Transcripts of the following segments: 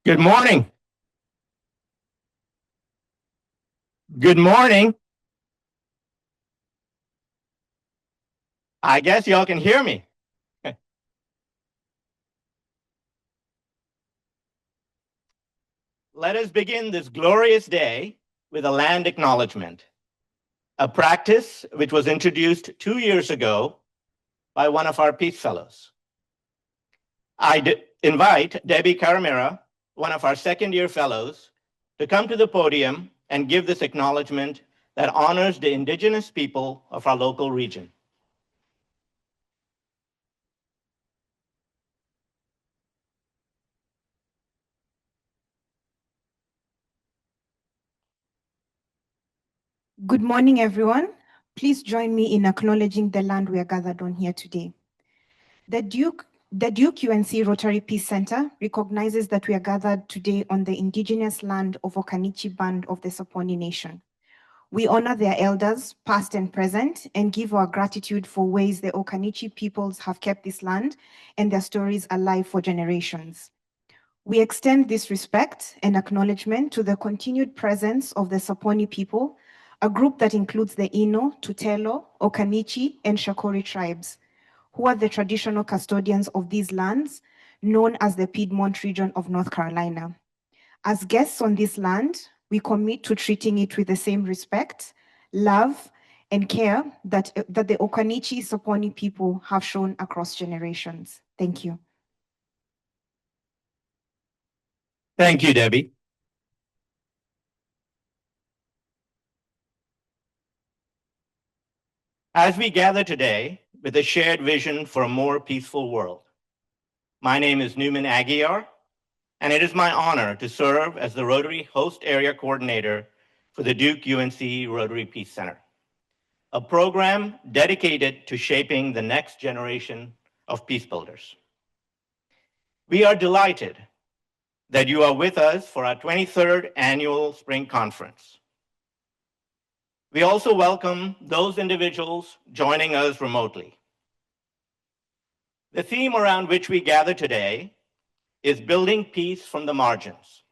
Good morning. Good morning. I guess y'all can hear me. Let us begin this glorious day with a land acknowledgement, a practice which was introduced 2 years ago by one of our Peace Fellows. I invite Debby Karemera, one of our second-year fellows, to come to the podium and give this acknowledgement that honors the indigenous people of our local region. Good morning, everyone. Please join me in acknowledging the land we are gathered on here today. The Duke-UNC Rotary Peace Center recognizes that we are gathered today on the indigenous land of Occaneechi Band of the Saponi Nation. We honor their elders, past and present, and give our gratitude for ways the Occaneechi peoples have kept this land and their stories alive for generations. We extend this respect and acknowledgement to the continued presence of the Saponi people, a group that includes the Ino, Tutelo, Occaneechi, and Shakori tribes, who are the traditional custodians of these lands, known as the Piedmont region of North Carolina. As guests on this land, we commit to treating it with the same respect, love, and care that the Occaneechi Saponi people have shown across generations. Thank you. Thank you, Debby. As we gather today with a shared vision for a more peaceful world, my name is Newman Aguiar, and it is my honor to serve as the Rotary Host Area Coordinator for the Duke-UNC Rotary Peace Center, a program dedicated to shaping the next generation of peace builders. We are delighted that you are with us for our 23rd annual Spring Conference. We also welcome those individuals joining us remotely. The theme around which we gather today is building peace from the margins.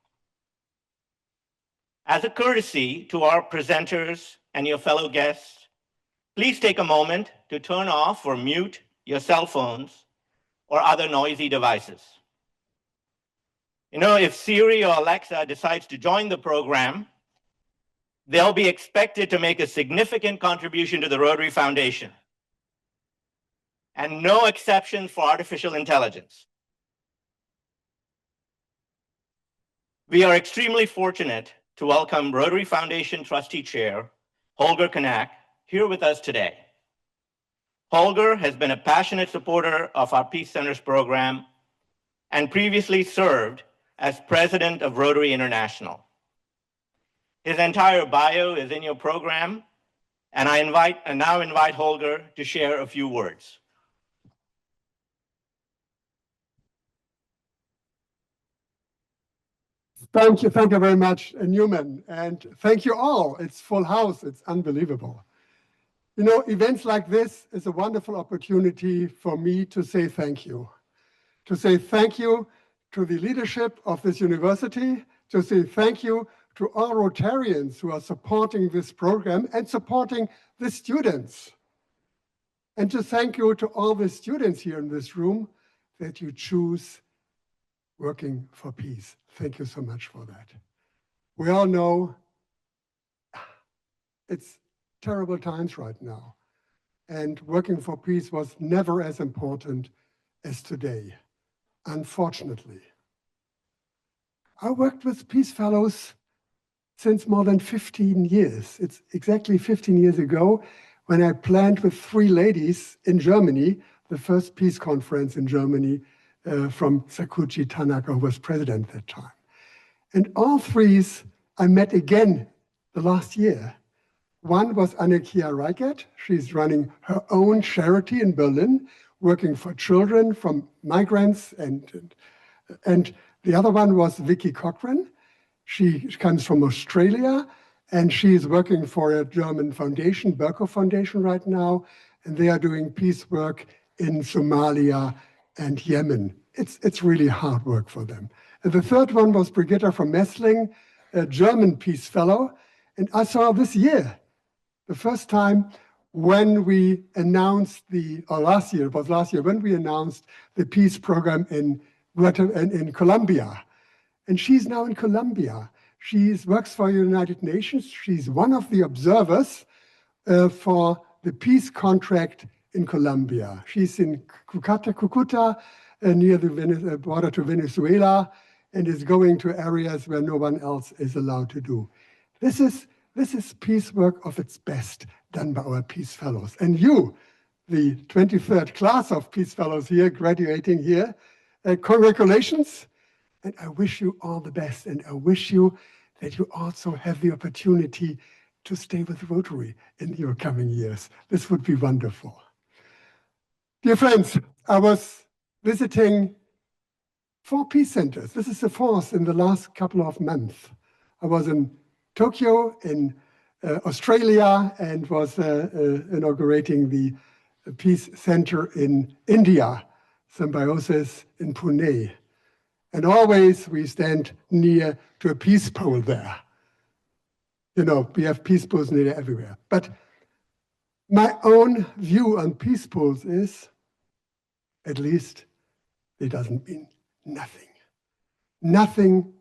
As a courtesy to our presenters and your fellow guests, please take a moment to turn off or mute your cell phones or other noisy devices. You know, if Siri or Alexa decides to join the program, they'll be expected to make a significant contribution to the Rotary Foundation, and no exceptions for artificial intelligence. We are extremely fortunate to welcome Rotary Foundation Trustee Chair, Holger Knaack, here with us today. Holger has been a passionate supporter of our Peace Centers program and previously served as president of Rotary International. His entire bio is in your program, and I now invite Holger to share a few words. Thank you very much, Newman, and thank you all. It's full house, it's unbelievable. You know, events like this is a wonderful opportunity for me to say thank you. To say thank you to the leadership of this university, to say thank you to all Rotarians who are supporting this program and supporting the students. And to thank you to all the students here in this room that you choose working for peace. Thank you so much for that. We all know it's terrible times right now, and working for peace was never as important as today, unfortunately. I worked with Peace Fellows since more than 15 years. It's exactly 15 years ago when I planned with 3 ladies in Germany, the first peace conference in Germany from Sakuchi Tanaka, who was president at that time. And all 3 I met again the last year. One was Annekia Reichert. She's running her own charity in Berlin, working for children from migrants. And the other one was Vicky Cochran. She comes from Australia, and she is working for a German foundation, Berko Foundation right now, and they are doing peace work in Somalia and Yemen. It's really hard work for them. And the third one was Brigitta from Messling, a German Peace Fellow. And I saw this year, the first time when we announced last year, when we announced the peace program in Colombia. And she's now in Colombia. She works for the United Nations. She's one of the observers for the peace contract in Colombia. She's in Cucuta, near the border to Venezuela, and is going to areas where no one else is allowed to do. This is peace work of its best, done by our Peace Fellows. And you, the 23rd class of Peace Fellows here, graduating here, congratulations. And I wish you all the best. And I wish you that you also have the opportunity to stay with Rotary in your coming years. This would be wonderful. Dear friends, I was visiting 4 peace centers. This is the 4th in the last couple of months. I was in Tokyo, in Australia, and was inaugurating the Peace Center in India, Symbiosis in Pune. And always we stand near to a peace pole there. You know, we have peace poles nearly everywhere. But my own view on peace poles is, at least, it doesn't mean nothing. Nothing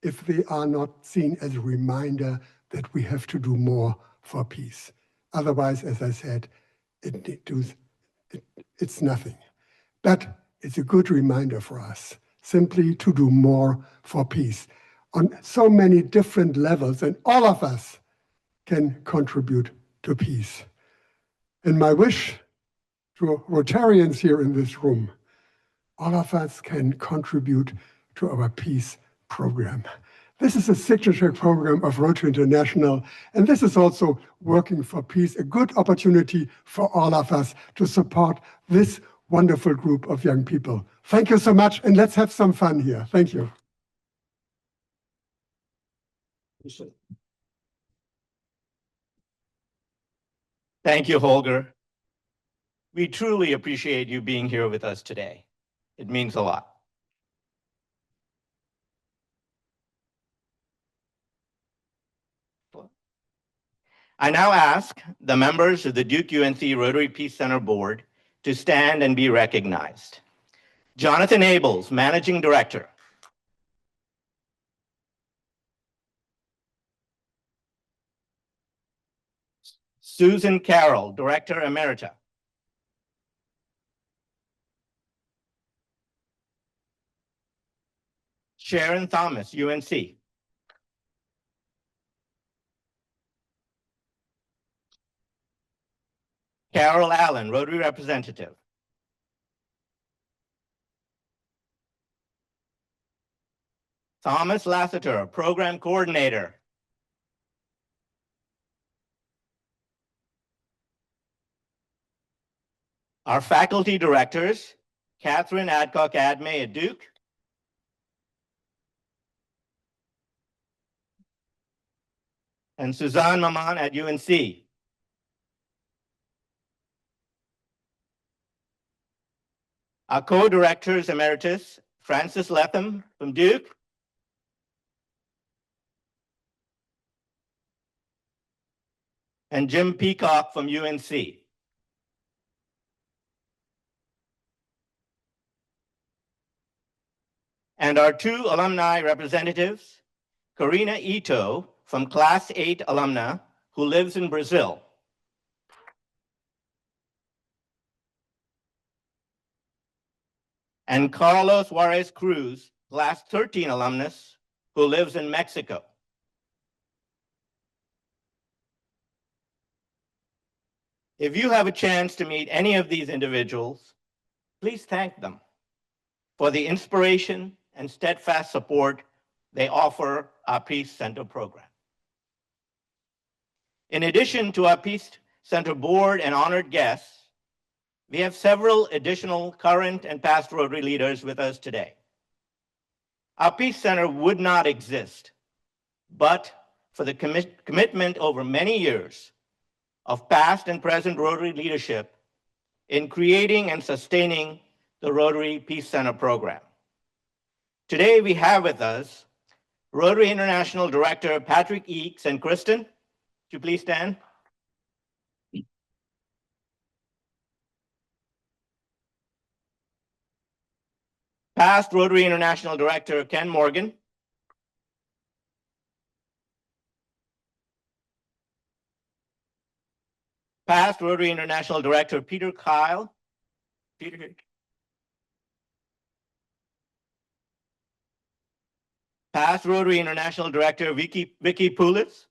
if they are not seen as a reminder that we have to do more for peace. Otherwise, as I said, it's nothing. But it's a good reminder for us simply to do more for peace on so many different levels, and all of us can contribute to peace. And my wish to Rotarians here in this room, all of us can contribute to our peace program. This is a signature program of Rotary International, and this is also Working for Peace, a good opportunity for all of us to support this wonderful group of young people. Thank you so much, and let's have some fun here. Thank you. Thank you, Holger. We truly appreciate you being here with us today. It means a lot. I now ask the members of the Duke-UNC Rotary Peace Center Board to stand and be recognized. Jonathan Abels, Managing Director. Susan Carroll, Director Emerita. Sharon Thomas, UNC. Carol Allen, Rotary Representative. Thomas Lassiter, Program Coordinator. Our faculty directors, Catherine Adcock-Admey at Duke, and Suzanne Maman at UNC. Our co-directors emeritus, Francis Letham from Duke, and Jim Peacock from UNC. And our 2 alumni representatives, Karina Ito from Class 8 alumna who lives in Brazil. And Carlos Juarez Cruz, Class 13 alumnus who lives in Mexico. If you have a chance to meet any of these individuals, please thank them for the inspiration and steadfast support they offer our Peace Center program. In addition to our Peace Center board and honored guests, we have several additional current and past Rotary leaders with us today. Our Peace Center would not exist but for the commitment over many years of past and present Rotary leadership in creating and sustaining the Rotary Peace Center program. Today we have with us Rotary International Director Patrick Eakes and Kristen. Would you please stand? Past Rotary International Director Ken Morgan. Past Rotary International Director Peter Kyle. Peter. Past Rotary International Director Vicky Poulis.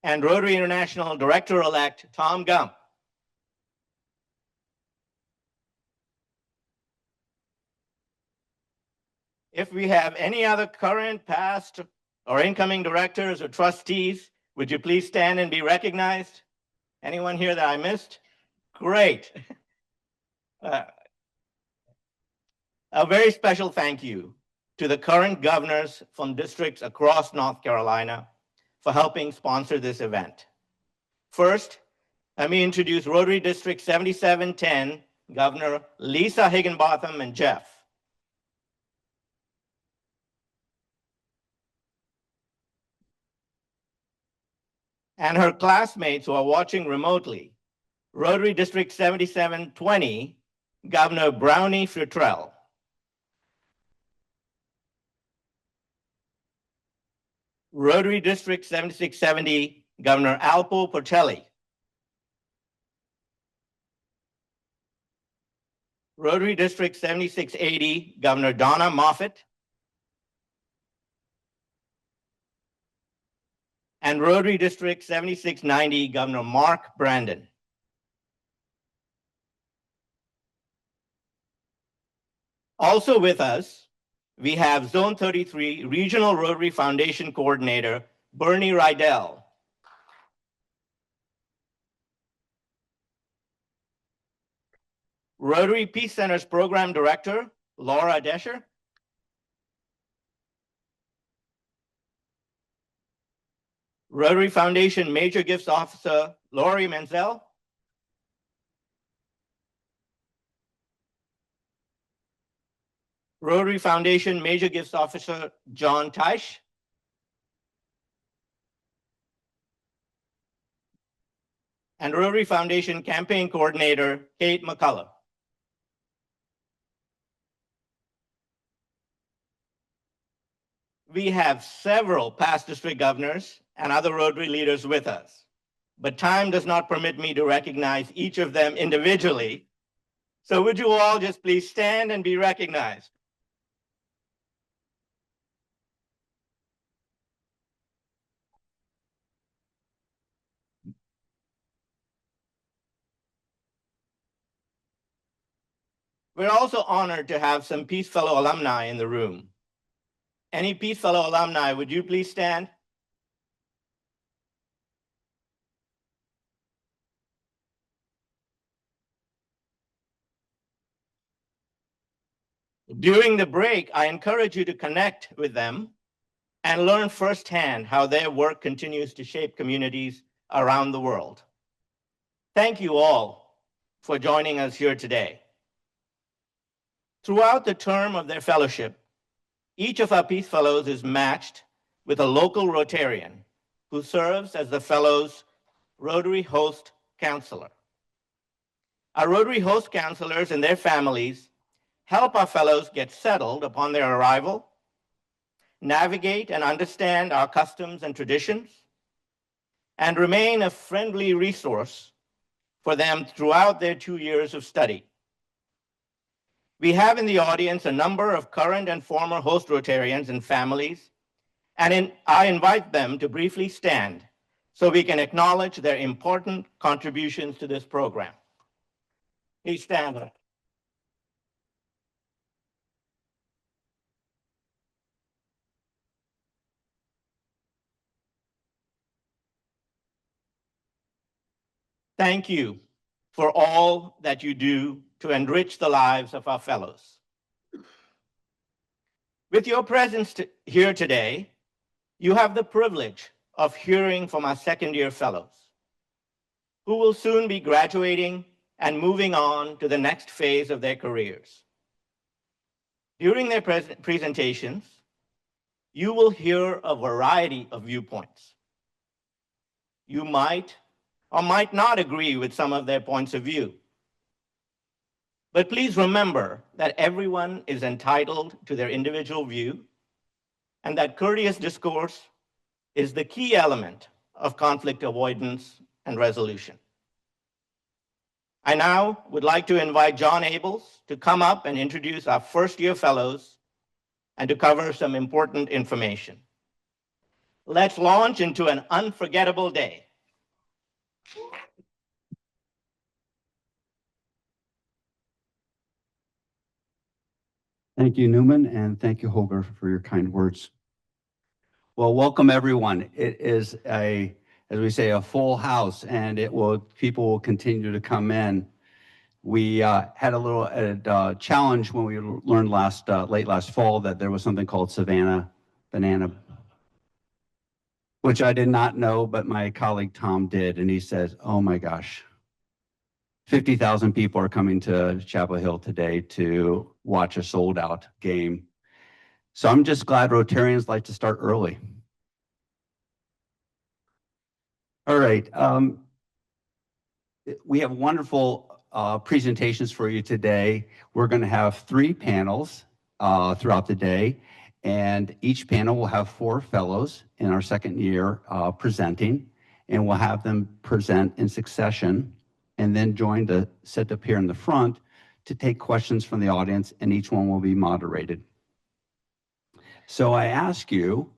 And Rotary International Director-elect Tom Gump. If we have any other current, past, or incoming directors or trustees, would you please stand and be recognized? Anyone here that I missed? Great. A very special thank you to the current governors from districts across North Carolina for helping sponsor this event. First, let me introduce Rotary District 7710 Governor Lisa Higginbotham and Jeff. And her classmates who are watching remotely, Rotary District 7720 Governor Brownie Futrell. Rotary District 7670 Governor Alpo Portelli. Rotary District 7680 Governor Donna Moffett. And Rotary District 7690 Governor Mark Brandon. Also with us, we have Zone 33 Regional Rotary Foundation Coordinator, Bernie Rydell. Rotary Peace Center's Program Director, Laura Desher. Rotary Foundation Major Gifts Officer, Lori Menzel. Rotary Foundation Major Gifts Officer, John Teich. And Rotary Foundation Campaign Coordinator, Kate McCullough. We have several past district governors and other Rotary leaders with us, but time does not permit me to recognize each of them individually. So would you all just please stand and be recognized? We're also honored to have some Peace Fellow alumni in the room. Any Peace Fellow alumni, would you please stand? During the break, I encourage you to connect with them and learn firsthand how their work continues to shape communities around the world. Thank you all for joining us here today. Throughout the term of their fellowship, each of our Peace Fellows is matched with a local Rotarian who serves as the Fellow's Rotary Host Counselor. Our Rotary Host Counselors and their families help our Fellows get settled upon their arrival, navigate and understand our customs and traditions, and remain a friendly resource for them throughout their 2 years of study. We have in the audience a number of current and former host Rotarians and families, and I invite them to briefly stand so we can acknowledge their important contributions to this program. Please stand. Thank you for all that you do to enrich the lives of our fellows. With your presence here today, you have the privilege of hearing from our second-year fellows who will soon be graduating and moving on to the next phase of their careers. During their presentations, you will hear a variety of viewpoints. You might or might not agree with some of their points of view. But please remember that everyone is entitled to their individual view and that courteous discourse is the key element of conflict avoidance and resolution. I now would like to invite Jon Abels to come up and introduce our first-year fellows and to cover some important information. Let's launch into an unforgettable day. Thank you, Newman, and thank you, Holger, for your kind words. Well, welcome everyone. It is as we say, a full house, and people will continue to come in. We had a little challenge when we learned late last fall that there was something called Savannah Banana, which I did not know, but my colleague Tom did, and he says, "Oh my gosh, 50,000 people are coming to Chapel Hill today to watch a sold-out game." So I'm just glad Rotarians like to start early. All right, we have wonderful presentations for you today. We're going to have 3 panels throughout the day, and each panel will have 4 fellows in our second year presenting, and we'll have them present in succession and then join to sit up here in the front to take questions from the audience, and each one will be moderated. So I ask you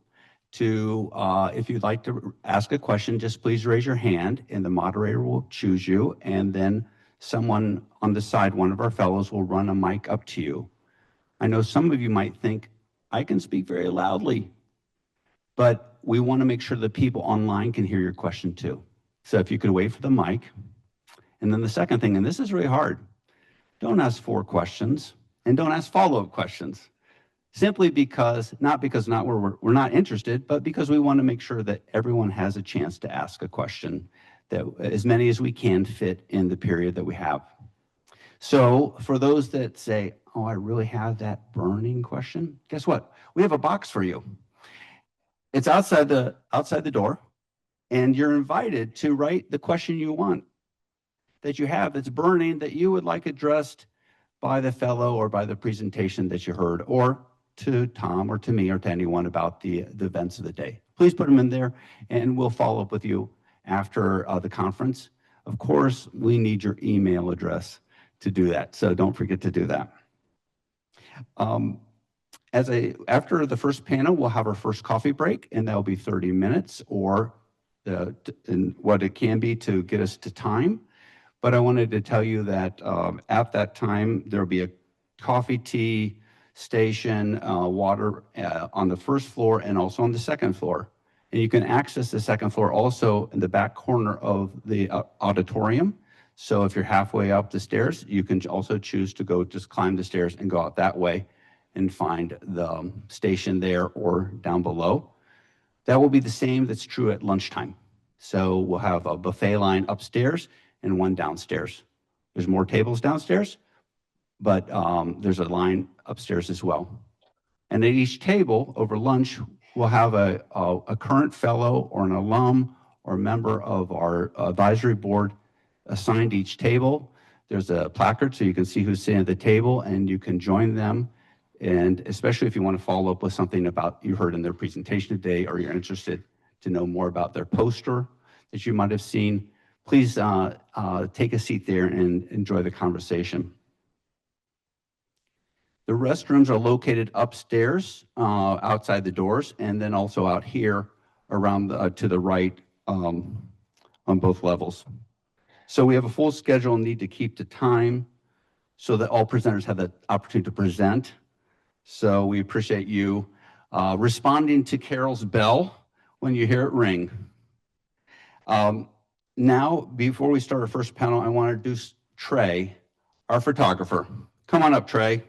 to, if you'd like to ask a question, just please raise your hand and the moderator will choose you, and then someone on the side, one of our fellows, will run a mic up to you. I know some of you might think, I can speak very loudly, but we want to make sure that people online can hear your question too. So if you could wait for the mic. And then the second thing, and this is really hard, don't ask 4 questions and don't ask follow-up questions. Simply because, not because we're not interested, but because we want to make sure that everyone has a chance to ask a question, that as many as we can fit in the period that we have. So for those that say, oh, I really have that burning question, guess what? We have a box for you. It's outside the door, and you're invited to write the question you want, that you have, that's burning, that you would like addressed by the fellow or by the presentation that you heard, or to Tom or to me or to anyone about the events of the day. Please put them in there, and we'll follow up with you after the conference. Of course, we need your email address to do that, so don't forget to do that. After the first panel, we'll have our first coffee break, and that'll be 30 minutes, or what it can be to get us to time. But I wanted to tell you that at that time, there'll be a coffee, tea station, water on the first floor and also on the second floor. And you can access the second floor also in the back corner of the auditorium. So if you're halfway up the stairs, you can also choose to just climb the stairs and go out that way and find the station there or down below. That will be the same that's true at lunchtime. So we'll have a buffet line upstairs and one downstairs. There's more tables downstairs, but there's a line upstairs as well. And at each table over lunch, we'll have a current fellow or an alum or member of our advisory board assigned each table. There's a placard so you can see who's sitting at the table and you can join them. And especially if you want to follow up with something about you heard in their presentation today, or you're interested to know more about their poster that you might have seen, please take a seat there and enjoy the conversation. The restrooms are located upstairs, outside the doors, and then also out here around to the right on both levels. So we have a full schedule and need to keep to time so that all presenters have the opportunity to present. So we appreciate you responding to Carol's bell when you hear it ring. Now, before we start our first panel, I want to introduce Trey, our photographer. Come on up, Trey.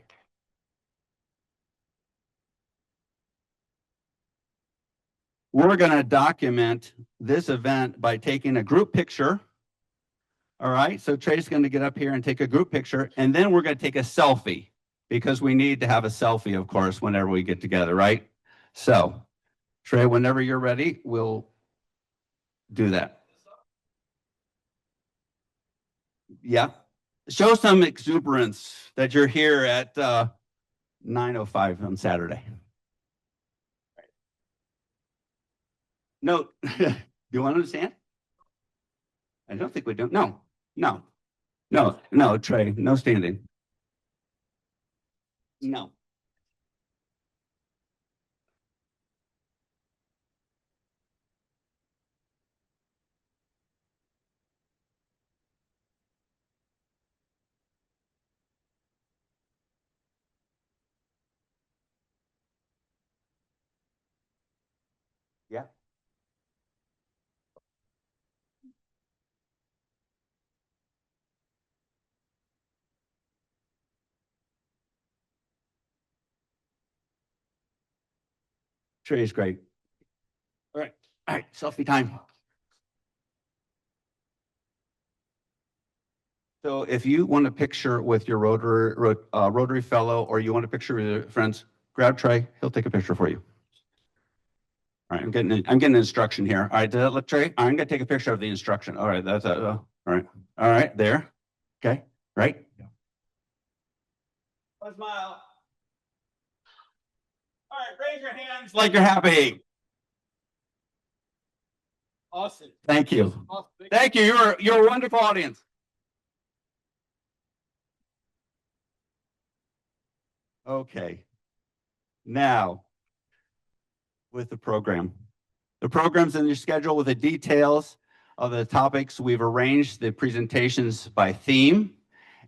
We're going to document this event by taking a group picture All right, so Trey's going to get up here and take a group picture, and then we're going to take a selfie because we need to have a selfie, of course, whenever we get together, right? So, Trey, whenever you're ready, we'll do that. Yeah. Show some exuberance that you're here at 9:05 on Saturday. No, do you want to stand? I don't think we do. No, no, no, no, Trey, no standing. No. Yeah. Trey's great. All right, selfie time. So if you want a picture with your Rotary fellow, or you want a picture with your friends, grab Trey. He'll take a picture for you. All right, I'm getting instruction here. All right, look, Trey. I'm gonna take a picture of the instruction. All right, that's all right, there. Okay, right. Smile. All right, raise your hands like you're happy. Awesome. Thank you. Thank you. You're a wonderful audience. Okay. Now, with the program. The program's in your schedule with the details of the topics. We've arranged the presentations by theme,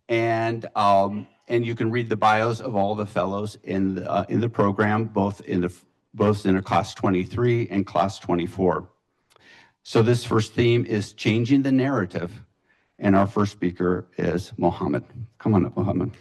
and you can read the bios of all the fellows in the program, both in a class 23 and class 24. So this first theme is changing the narrative, and our first speaker is Mohammed. Come on up, Mohammed.